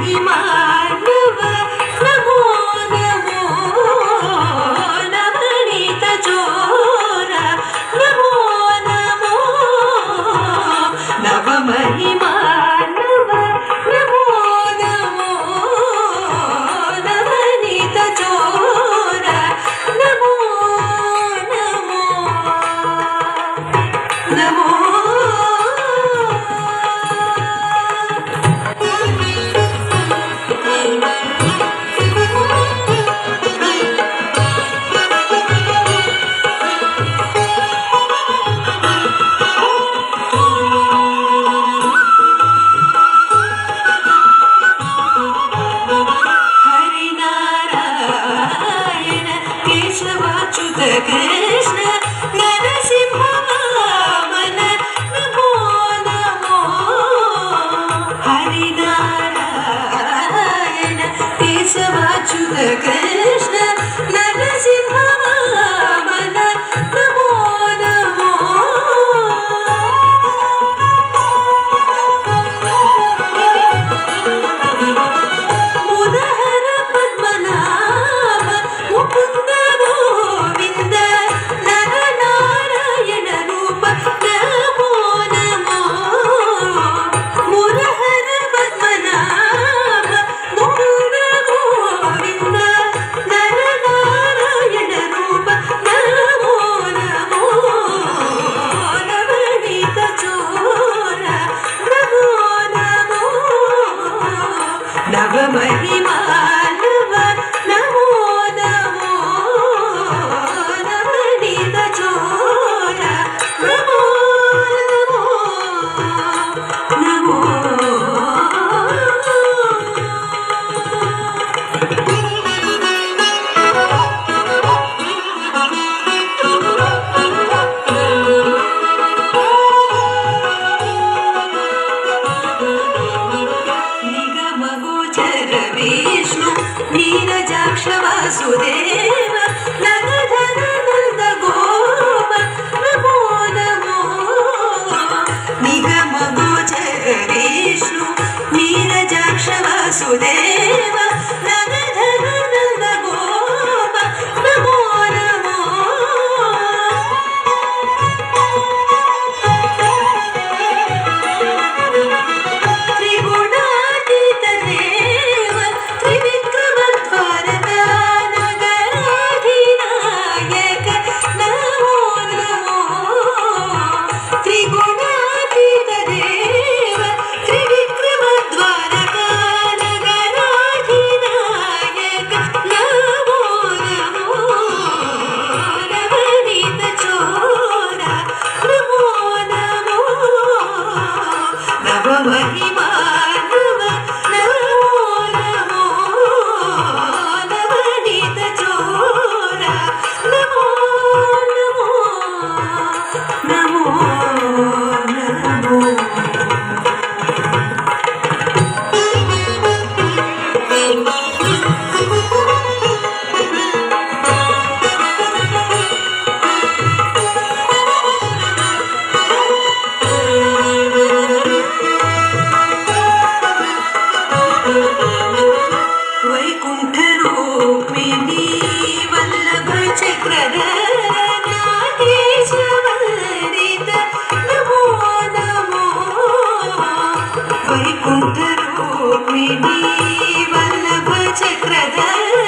महिमानव नमो नमो नवनीत चोर नमो नमो नव महिमानव नमो नमो नवनीत चोर नमो नमो नमो केशवाच्युत कृष्ण नरसिंह वामन नमो नमो हरिनारायण केशवाच्युत कृष्ण नरसिंह वामन नमो नमो मुरहर पद्मनाभ मुकुंद गोविंद नरनारायण रूप नमो नमो मुरहर पद्मनाभ मुकुंद गोविंद नरनारायण रूप नमो नमो नवनीत चोर नमो नमो नव महिमानव नमो नमो नवनीत चोर नमो नमो निगमगोचर विष्णु नीरजाक्ष वासुदेव नगधर नंद गोप नमो नमो निगमगोचर विष्णु नीरजाक्ष वासुदेव नगधर नंद गोप नमो नमो त्रिगुणातीत देव त्रिविक्रम द्वारक नगराधिनायक नमो नमो त्रिगुणातीत देव त्रिविक्रम द्वारक नगराधिनायक नमो नमो नवनीत चोर नमो नमो नव महिमानव नमो नमो नवनीत चोर नमो नमो नमो वैकुंठरूपिणी वल्लभ चक्रधर नागेश वंदित नमो नमो वैकुंठरूपिणी वल्लभ चक्रधर